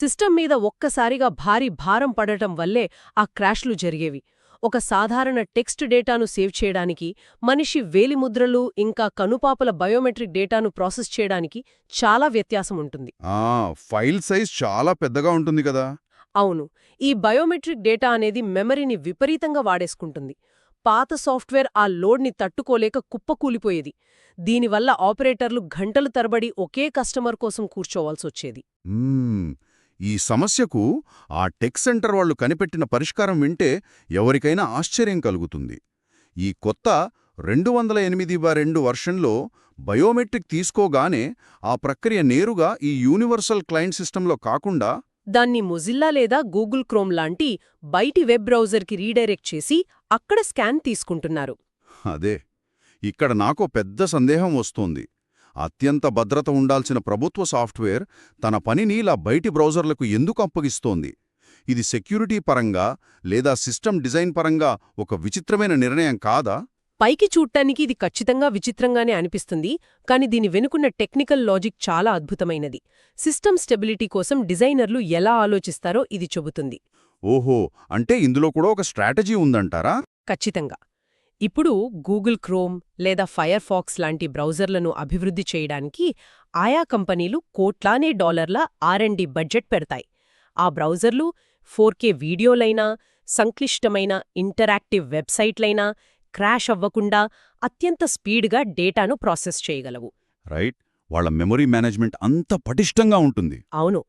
System మీద ఒక్కసారిగా భారీ భారం పడటం వల్లే ఆ క్రాష్లు జరిగేవి. ఒక సాధారణ టెక్స్ట్ డేటాను సేవ్ చేయడానికి, మనిషి వేలిముద్రలు ఇంకా కనుపాపల బయోమెట్రిక్ డేటాను ప్రాసెస్ చేయడానికి చాలా వ్యత్యాసం ఉంటుంది. ఫైల్ సైజ్ చాలా పెద్దగా ఉంటుంది కదా. అవును, ఈ బయోమెట్రిక్ డేటా అనేది మెమరీని విపరీతంగా వాడేసుకుంటుంది. పాత సాఫ్ట్వేర్ ఆ లోడ్ని తట్టుకోలేక కుప్పకూలిపోయేది. దీనివల్ల ఆపరేటర్లు గంటలు తరబడి ఒకే కస్టమర్ కోసం కూర్చోవాల్సొచ్చేది. ఈ సమస్యకు ఆ టెక్ సెంటర్ వాళ్ళు కనిపెట్టిన పరిష్కారం వింటే ఎవరికైనా ఆశ్చర్యం కలుగుతుంది. ఈ కొత్త 208/2 వర్షన్లో బయోమెట్రిక్ తీసుకోగానే ఆ ప్రక్రియ నేరుగా ఈ యూనివర్సల్ క్లయింట్ సిస్టంలో కాకుండా దాన్ని మొజిల్లా లేదా గూగుల్ క్రోమ్ లాంటి బయటి వెబ్ బ్రౌజర్కి రీడైరెక్ట్ చేసి అక్కడ స్కాన్ తీసుకుంటున్నారు. అదే ఇక్కడ నాకో పెద్ద సందేహం వస్తోంది. అత్యంత భద్రత ఉండాల్సిన ప్రభుత్వ సాఫ్ట్వేర్ తన పనిని ఇలా బయటి బ్రౌజర్లకు ఎందుకు అప్పగిస్తోంది? ఇది సెక్యూరిటీ పరంగా లేదా సిస్టమ్ డిజైన్ పరంగా ఒక విచిత్రమైన నిర్ణయం కాదా? పైకి చూడ్డానికి ఇది ఖచ్చితంగా విచిత్రంగానే అనిపిస్తుంది, కాని దీని వెనుకున్న టెక్నికల్ లాజిక్ చాలా అద్భుతమైనది. సిస్టమ్ స్టెబిలిటీ కోసం డిజైనర్లు ఎలా ఆలోచిస్తారో ఇది చెబుతుంది. ఓహో, అంటే ఇందులో కూడా ఒక స్ట్రాటజీ ఉందంటారా? ఖచ్చితంగా. ఇప్పుడు గూగుల్ క్రోమ్ లేదా ఫైర్ ఫాక్స్ లాంటి బ్రౌజర్లను అభివృద్ధి చేయడానికి ఆయా కంపెనీలు కోట్లానే డాలర్ల R&D బడ్జెట్ పెడతాయి. ఆ బ్రౌజర్లు 4K వీడియోలైనా, సంక్లిష్టమైన ఇంటరాక్టివ్ వెబ్సైట్లైనా క్రాష్ అవ్వకుండా అత్యంత స్పీడ్గా డేటాను ప్రాసెస్ చేయగలవు. రైట్, వాళ్ళ మెమరీ మేనేజ్మెంట్ అంత పటిష్టంగా ఉంటుంది. అవును,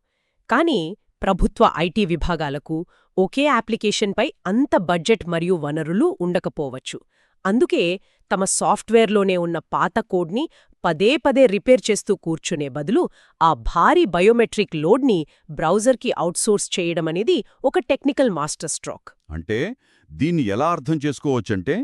కానీ ప్రభుత్వ ఐటీ విభాగాలకు ఒకే అప్లికేషన్పై అంత బడ్జెట్ మరియు వనరులు ఉండకపోవచ్చు. అందుకే తమ సాఫ్ట్వేర్లోనే ఉన్న పాత కోడ్ని పదే పదే రిపేర్ చేస్తూ కూర్చునే బదులు ఆ భారీ బయోమెట్రిక్ లోడ్ని బ్రౌజర్కి అవుట్సోర్స్ చేయడమనేది ఒక టెక్నికల్ మాస్టర్ స్ట్రోక్. అంటే దీన్ని ఎలా అర్థం చేసుకోవచ్చంటే,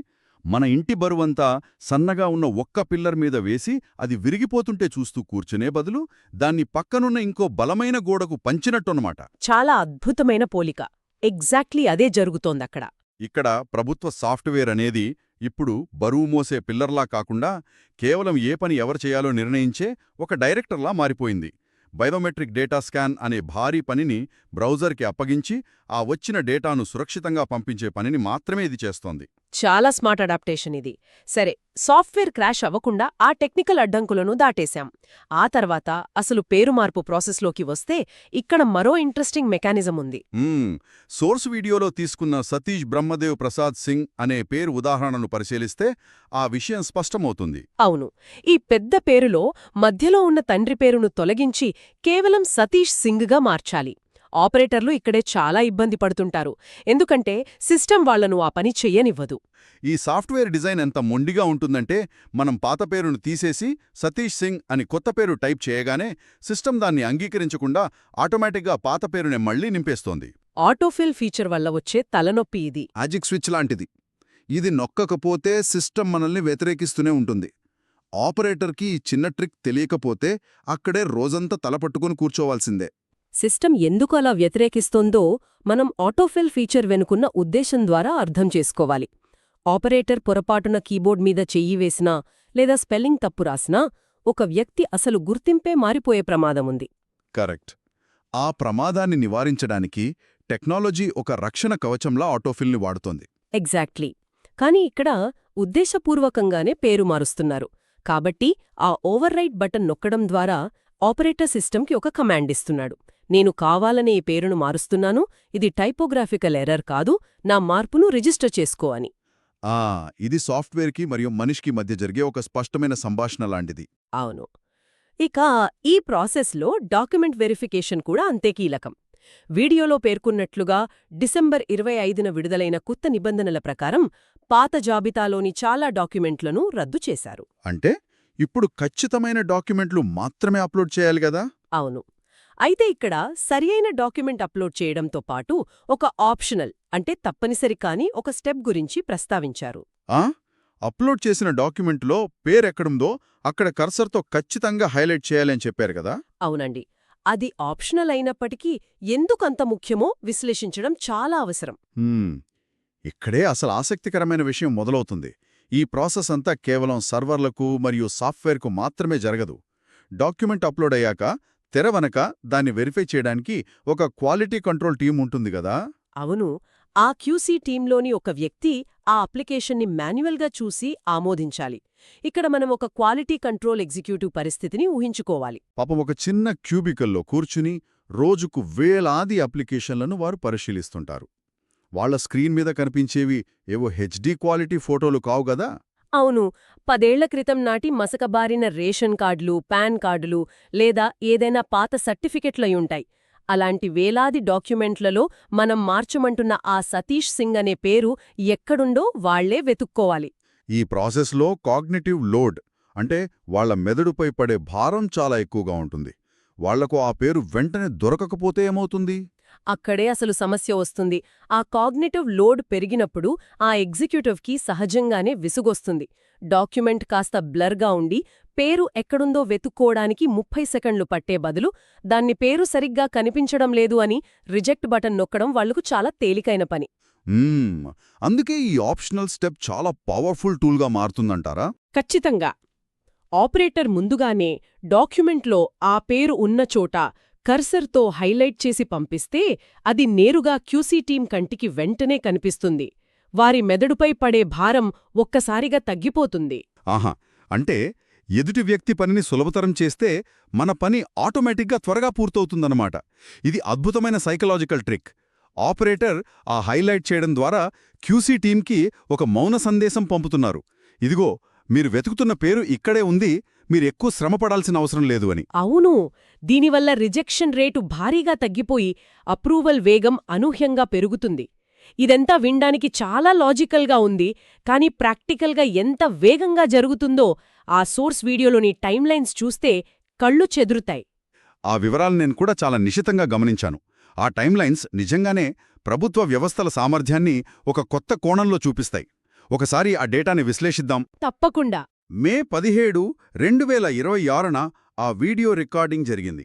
మన ఇంటి బరువంతా సన్నగా ఉన్న ఒక్క పిల్లర్ మీద వేసి అది విరిగిపోతుంటే చూస్తూ కూర్చునే బదులు దాన్ని పక్కనున్న ఇంకో బలమైన గోడకు పంచినట్టన్నమాట. చాలా అద్భుతమైన పోలిక. ఎగ్జాక్ట్లీ అదే జరుగుతోందక్కడ. ఇక్కడ ప్రభుత్వ సాఫ్ట్వేర్ అనేది ఇప్పుడు బరువు మోసే పిల్లర్లా కాకుండా కేవలం ఏ పని ఎవరు చేయాలో నిర్ణయించే ఒక డైరెక్టర్లా మారిపోయింది. బయోమెట్రిక్ డేటా స్కాన్ అనే భారీ పనిని బ్రౌజర్కి అప్పగించి ఆ వచ్చిన డేటాను సురక్షితంగా పంపించే పనిని మాత్రమే ఇది చేస్తోంది. చాలా స్మార్ట్ అడాప్టేషన్ ఇది. సరే, సాఫ్ట్వేర్ క్రాష్ అవ్వకుండా ఆ టెక్నికల్ అడ్డంకులను దాటేశాం. ఆ తర్వాత అసలు పేరు మార్పు ప్రాసెస్లోకి వస్తే ఇక్కడ మరో ఇంట్రెస్టింగ్ మెకానిజం ఉంది. సోర్స్ వీడియోలో తీసుకున్న సతీష్ బ్రహ్మదేవ్ ప్రసాద్ సింగ్ అనే పేరు ఉదాహరణను పరిశీలిస్తే ఆ విషయం స్పష్టమవుతుంది. అవును, ఈ పెద్ద పేరులో మధ్యలో ఉన్న తండ్రి పేరును తొలగించి కేవలం సతీష్ సింగ్గా మార్చాలి. ఆపరేటర్లు ఇక్కడే చాలా ఇబ్బంది పడుతుంటారు, ఎందుకంటే సిస్టమ్ వాళ్లను ఆ పని చెయ్యనివ్వదు. ఈ సాఫ్ట్వేర్ డిజైన్ ఎంత మొండిగా ఉంటుందంటే, మనం పాత పేరును తీసేసి సతీష్ సింగ్ అని కొత్త పేరు టైప్ చేయగానే సిస్టమ్ దాన్ని అంగీకరించకుండా ఆటోమేటిక్గా పాత పేరునే మళ్లీ నింపేస్తోంది. ఆటోఫిల్ ఫీచర్ వల్ల వచ్చే తలనొప్పి ఇది. మ్యాజిక్ స్విచ్ లాంటిది. ఇది నొక్కకపోతే సిస్టమ్ మనల్ని వ్యతిరేకిస్తూనే ఉంటుంది. ఆపరేటర్కి ఈ చిన్న ట్రిక్ తెలియకపోతే అక్కడే రోజంతా తలపట్టుకుని కూర్చోవాల్సిందే. సిస్టమ్ ఎందుకు అలా వ్యతిరేకిస్తోందో మనం ఆటోఫిల్ ఫీచర్ వెనుకున్న ఉద్దేశం ద్వారా అర్థం చేసుకోవాలి. ఆపరేటర్ పొరపాటున కీబోర్డ్ మీద చెయ్యి వేసినా లేదా స్పెల్లింగ్ తప్పు రాసినా ఒక వ్యక్తి అసలు గుర్తింపే మారిపోయే ప్రమాదముంది. కరెక్ట్. ఆ ప్రమాదాన్ని నివారించడానికి టెక్నాలజీ ఒక రక్షణ కవచంలా ఆటోఫిల్ని వాడుతోంది. ఎగ్జాక్ట్లీ. కాని ఇక్కడ ఉద్దేశపూర్వకంగానే పేరు మారుస్తున్నారు. కాబట్టి ఆ ఓవర్రైట్ బటన్ నొక్కడం ద్వారా ఆపరేటర్ సిస్టమ్కి ఒక కమాండ్ ఇస్తున్నాడు. నేను కావాలనే ఈ పేరును మారుస్తున్నాను, ఇది టైపోగ్రాఫికల్ ఎర్రర్ కాదు, నా మార్పును రిజిస్టర్ చేసుకో అని. ఇది సాఫ్ట్వేర్కి మరియు మనిషికి మధ్య జరిగే ఒక స్పష్టమైన సంభాషణ లాంటిది. అవును. ఇక ఈ ప్రాసెస్లో డాక్యుమెంట్ వెరిఫికేషన్ కూడా అంతే కీలకం. వీడియోలో పేర్కొన్నట్లుగా డిసెంబర్ 25న విడుదలైన కొత్త నిబంధనల ప్రకారం పాత జాబితాలోని చాలా డాక్యుమెంట్లను రద్దు చేశారు. అంటే ఇప్పుడు ఖచ్చితమైన డాక్యుమెంట్లు మాత్రమే అప్లోడ్ చేయాలి కదా? అవును. అయితే ఇక్కడ సరియైన డాక్యుమెంట్ అప్లోడ్ చేయడంతో పాటు ఒక ఆప్షనల్ అంటే తప్పనిసరి కాని ఒక స్టెప్ గురించి ప్రస్తావించారు. అప్లోడ్ చేసిన డాక్యుమెంట్లో పేరెక్కడుందో అక్కడ కర్సర్తో ఖచ్చితంగా హైలైట్ చేయాలని చెప్పారు కదా? అవునండి. అది ఆప్షనల్ అయినప్పటికీ ఎందుకంత ముఖ్యమో విశ్లేషించడం చాలా అవసరం. ఇక్కడే అసలు ఆసక్తికరమైన విషయం మొదలవుతుంది. ఈ ప్రాసెస్ అంతా కేవలం సర్వర్లకు మరియు సాఫ్ట్వేర్కు మాత్రమే జరగదు. డాక్యుమెంట్ అప్లోడ్ అయ్యాక తెర వెనక దాన్ని వెరిఫై చేయడానికి ఒక క్వాలిటీ కంట్రోల్ టీం ఉంటుంది గదా. అవును, ఆ క్యూసీ టీంలోని ఒక వ్యక్తి ఆ అప్లికేషన్ని మాన్యువల్గా చూసి ఆమోదించాలి. ఇక్కడ మనం ఒక క్వాలిటీ కంట్రోల్ ఎగ్జిక్యూటివ్ పరిస్థితిని ఊహించుకోవాలి. పాపం ఒక చిన్న క్యూబికల్లో కూర్చుని రోజుకు వేలాది అప్లికేషన్లను వారు పరిశీలిస్తుంటారు. వాళ్ల స్క్రీన్ మీద కనిపించేవి ఏవో హెచ్డీ క్వాలిటీ ఫోటోలు కావు గదా. అవును, 10 ఏళ్ల క్రితం నాటి మసకబారిన రేషన్ కార్డులు, పాన్ కార్డులు లేదా ఏదైనా పాత సర్టిఫికెట్లయుంటాయి. అలాంటి వేలాది డాక్యుమెంట్లలో మనం మార్చమంటున్న ఆ సతీష్ సింగ్ అనే పేరు ఎక్కడుండో వాళ్లే వెతుక్కోవాలి. ఈ ప్రాసెస్లో కాగ్నిటివ్ లోడ్ అంటే వాళ్ల మెదడుపై పడే భారం చాలా ఎక్కువగా ఉంటుంది. వాళ్లకు ఆ పేరు వెంటనే దొరకకపోతే ఏమవుతుంది? అక్కడే అసలు సమస్య వస్తుంది. ఆ కాగ్నిటివ్ లోడ్ పెరిగినప్పుడు ఆ ఎగ్జిక్యూటివ్కి సహజంగానే విసుగొస్తుంది. డాక్యుమెంట్ కాస్త బ్లర్గా ఉండి పేరు ఎక్కడుందో వెతుక్కోవడానికి 30 సెకండ్లు పట్టే బదులు దాన్ని పేరు సరిగ్గా కనిపించడం లేదు అని రిజెక్ట్ బటన్ నొక్కడం వాళ్లకు చాలా తేలికైన పని. అందుకే ఈ ఆప్షనల్ స్టెప్ చాలా పవర్ఫుల్ టూల్గా మారుతుందంటారా? ఖచ్చితంగా. ఆపరేటర్ ముందుగానే డాక్యుమెంట్లో ఆ పేరు ఉన్న చోట కర్సర్తో హైలైట్ చేసి పంపిస్తే అది నేరుగా క్యూసీ టీం కంటికి వెంటనే కనిపిస్తుంది. వారి మెదడుపై పడే భారం ఒక్కసారిగా తగ్గిపోతుంది. ఆహా, అంటే ఎదుటి వ్యక్తి పనిని సులభతరం చేస్తే మన పని ఆటోమేటిక్గా త్వరగా పూర్తవుతుందన్నమాట. ఇది అద్భుతమైన సైకలాజికల్ ట్రిక్. ఆపరేటర్ ఆ హైలైట్ చేయడం ద్వారా క్యూసీ టీంకి ఒక మౌన సందేశం పంపుతున్నారు. ఇదిగో, మీరు వెతుకుతున్న పేరు ఇక్కడే ఉంది, మీరెక్కువ శ్రమపడాల్సిన అవసరం లేదు అని. అవును, దీనివల్ల రిజెక్షన్ రేటు భారీగా తగ్గిపోయి అప్రూవల్ వేగం అనూహ్యంగా పెరుగుతుంది. ఇదంతా వినడానికి చాలా లాజికల్గా ఉంది, కానీ ప్రాక్టికల్గా ఎంత వేగంగా జరుగుతుందో ఆ సోర్స్ వీడియోలోని టైమ్లైన్స్ చూస్తే కళ్ళు చెదురుతాయి. ఆ వివరాలు నేను కూడా చాలా నిశితంగా గమనించాను. ఆ టైమ్లైన్స్ నిజంగానే ప్రభుత్వ వ్యవస్థల సామర్థ్యాన్ని ఒక కొత్త కోణంలో చూపిస్తాయి. ఒకసారి ఆ డేటాని విశ్లేషిద్దాం. తప్పకుండా. మే 17, 2026న ఆ వీడియో రికార్డింగ్ జరిగింది.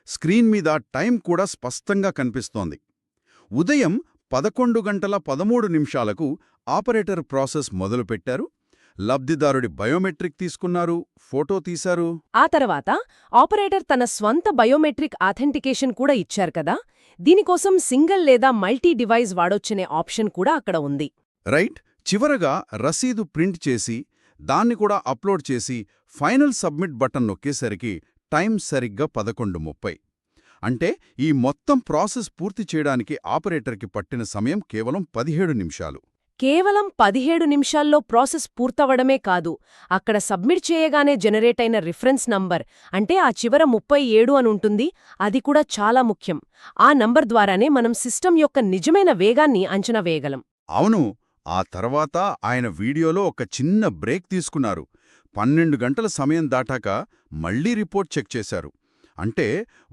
స్క్రీన్ మీద టైం కూడా స్పష్టంగా కనిపిస్తోంది. ఉదయం 11:13 ఆపరేటర్ ప్రాసెస్ మొదలుపెట్టారు. లబ్ధిదారుడి బయోమెట్రిక్ తీసుకున్నారు, ఫోటో తీశారు. ఆ తర్వాత ఆపరేటర్ తన స్వంత బయోమెట్రిక్ ఆథెంటికేషన్ కూడా ఇచ్చారు కదా. దీనికోసం సింగిల్ లేదా మల్టీ డివైస్ వాడొచ్చనే ఆప్షన్ కూడా అక్కడ ఉంది. రైట్. చివరగా రసీదు ప్రింట్ చేసి దాన్ని కూడా అప్లోడ్ చేసి ఫైనల్ సబ్మిట్ బటన్ నొక్కేసరికి టైం సరిగ్గా 11:30. అంటే ఈ మొత్తం ప్రాసెస్ పూర్తి చేయడానికి ఆపరేటర్కి పట్టిన సమయం కేవలం 17 నిమిషాలు. కేవలం 17 నిమిషాల్లో ప్రాసెస్ పూర్తవడమే కాదు, అక్కడ సబ్మిట్ చేయగానే జనరేట్ అయిన రిఫరెన్స్ నంబర్, అంటే ఆ చివర 37 అనుంటుంది, అది కూడా చాలా ముఖ్యం. ఆ నంబర్ ద్వారానే మనం సిస్టమ్ యొక్క నిజమైన వేగాన్ని అంచనా వేయగలం. అవును. ఆ తర్వాత ఆయన వీడియోలో ఒక చిన్న బ్రేక్ తీసుకున్నారు. 12 గంటల సమయం దాటాక మళ్లీ రిపోర్ట్ చెక్ చేశారు. అంటే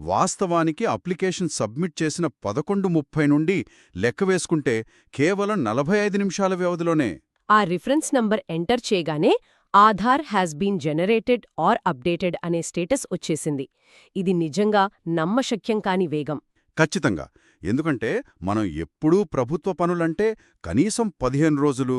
వాస్తవానికి అప్లికేషన్ సబ్మిట్ చేసిన 11:30 నుండి లెక్కవేసుకుంటే కేవలం 45 నిమిషాల వ్యవధిలోనే ఆ రిఫరెన్స్ నంబర్ ఎంటర్ చేయగానే Aadhaar has been generated or updated అనే స్టేటస్ వచ్చేసింది. ఇది నిజంగా నమ్మశక్యం కాని వేగం. ఖచ్చితంగా. ఎందుకంటే మనం ఎప్పుడూ ప్రభుత్వ పనులంటే కనీసం 15 రోజులు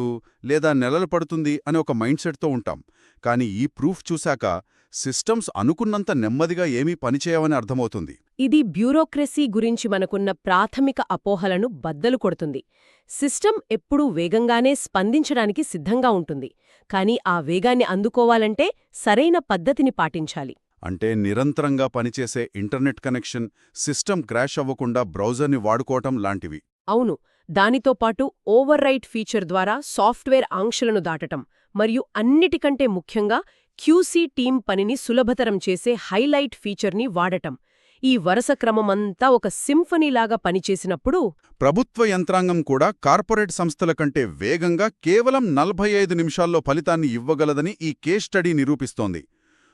లేదా నెలలు పడుతుంది అనే ఒక మైండ్ సెట్తో ఉంటాం. కానీ ఈ ప్రూఫ్ చూశాక సిస్టమ్స్ అనుకున్నంత నెమ్మదిగా ఏమీ పనిచేయవని అర్థమవుతుంది. ఇది బ్యూరోక్రసీ గురించి మనకున్న ప్రాథమిక అపోహలను బద్దలు కొడుతుంది. సిస్టమ్ ఎప్పుడూ వేగంగానే స్పందించడానికి సిద్ధంగా ఉంటుంది, కానీ ఆ వేగాన్ని అందుకోవాలంటే సరైన పద్ధతిని పాటించాలి. అంటే నిరంతరంగా పనిచేసే ఇంటర్నెట్ కనెక్షన్, సిస్టమ్ క్రాష్ అవ్వకుండా బ్రౌజర్ని వాడుకోవటం లాంటివి. అవును, దానితో పాటు ఓవర్ రైట్ ఫీచర్ ద్వారా సాఫ్ట్వేర్ ఆంక్షలను దాటటం, మరియు అన్నిటికంటే ముఖ్యంగా క్యూసీ టీం పనిని సులభతరం చేసే హైలైట్ ఫీచర్ని వాడటం. ఈ వరుస క్రమమంతా ఒక సింఫనీలాగా పనిచేసినప్పుడు ప్రభుత్వ యంత్రాంగం కూడా కార్పొరేట్ సంస్థల కంటే వేగంగా కేవలం 45 నిమిషాల్లో ఫలితాన్ని ఇవ్వగలదని ఈ కేస్ స్టడీ నిరూపిస్తోంది.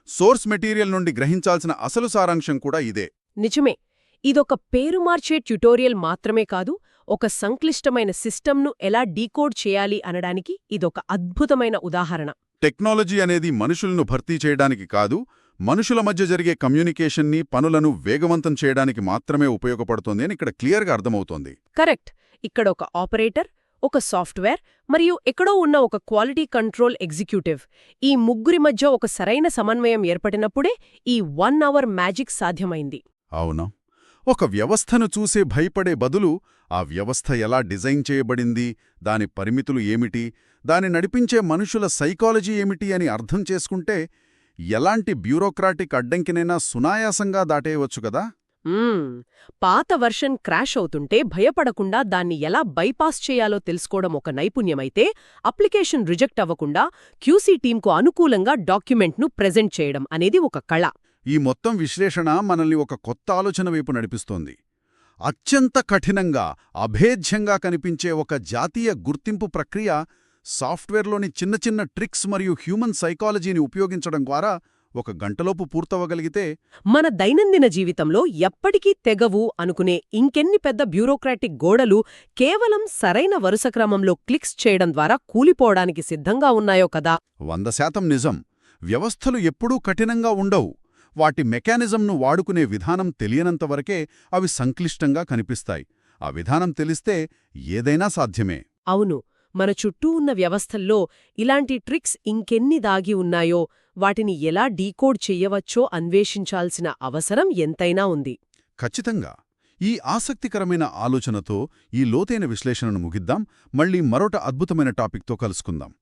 సోర్స్ మెటీరియల్ నుండి గ్రహించాల్సిన అసలు సారాంశం కూడా ఇదే. నిజమే. ఇదొక పేరు మార్చే ట్యుటోరియల్ మాత్రమే కాదు, ఒక సంక్లిష్టమైన సిస్టమ్ను ఎలా డీకోడ్ చేయాలి అనడానికి ఇదొక అద్భుతమైన ఉదాహరణ. టెక్నాలజీ అనేది మనుషులను భర్తీ చేయడానికి కాదు, మనుషుల మధ్య జరిగే కమ్యూనికేషన్ని, పనులను వేగవంతం చేయడానికి మాత్రమే ఉపయోగపడుతోంది అని ఇక్కడ క్లియర్గా అర్థమవుతోంది. కరెక్ట్. ఇక్కడ ఒక ఆపరేటర్, ఒక సాఫ్ట్వేర్ మరియు ఎక్కడో ఉన్న ఒక క్వాలిటీ కంట్రోల్ ఎగ్జిక్యూటివ్ ఈ ముగ్గురి మధ్య ఒక సరైన సమన్వయం ఏర్పడినప్పుడే ఈ 1 అవర్ మ్యాజిక్ సాధ్యమైంది. అవునా? ఒక వ్యవస్థను చూసే భయపడే బదులు ఆ వ్యవస్థ ఎలా డిజైన్ చేయబడింది, దాని పరిమితులు ఏమిటి, దాని నడిపించే మనుషుల సైకాలజీ ఏమిటి అని అర్థం చేసుకుంటే ఎలాంటి బ్యూరోక్రాటిక్ అడ్డంకినైనా సునాయాసంగా దాటేయవచ్చు కదా. పాత వర్షన్ క్రాష్ అవుతుంటే భయపడకుండా దాన్ని ఎలా బైపాస్ చేయాలో తెలుసుకోవడం ఒక నైపుణ్యమైతే, అప్లికేషన్ రిజెక్ట్ అవ్వకుండా క్యూసీ టీంకు అనుకూలంగా డాక్యుమెంట్ను ప్రెజెంట్ చేయడం అనేది ఒక కళ. ఈ మొత్తం విశ్లేషణ మనల్ని ఒక కొత్త ఆలోచన వైపు నడిపిస్తోంది. అత్యంత కఠినంగా, అభేద్యంగా కనిపించే ఒక జాతీయ గుర్తింపు ప్రక్రియ సాఫ్ట్వేర్లోని చిన్న చిన్న ట్రిక్స్ మరియు హ్యూమన్ సైకాలజీని ఉపయోగించడం ద్వారా ఒక గంటలోపు పూర్తవగలిగితే మన దైనందిన జీవితంలో ఎప్పటికీ తెగవు అనుకునే ఇంకెన్ని పెద్ద బ్యూరోక్రాటిక్ గోడలు కేవలం సరైన వరుస క్రమంలో క్లిక్స్ చేయడం ద్వారా కూలిపోవడానికి సిద్ధంగా ఉన్నాయో కదా. 100% నిజం. వ్యవస్థలు ఎప్పుడూ కఠినంగా ఉండవు. వాటి మెకానిజంను వాడుకునే విధానం తెలియనంతవరకే అవి సంక్లిష్టంగా కనిపిస్తాయి. ఆ విధానం తెలిస్తే ఏదైనా సాధ్యమే. అవును, మన చుట్టూ ఉన్న వ్యవస్థల్లో ఇలాంటి ట్రిక్స్ ఇంకెన్ని దాగి ఉన్నాయో, వాటిని ఎలా డీకోడ్ చెయ్యవచ్చో అన్వేషించాల్సిన అవసరం ఎంతైనా ఉంది. ఖచ్చితంగా. ఈ ఆసక్తికరమైన ఆలోచనతో ఈ లోతైన విశ్లేషణను ముగిద్దాం. మళ్ళీ మరొక అద్భుతమైన టాపిక్తో కలుసుకుందాం.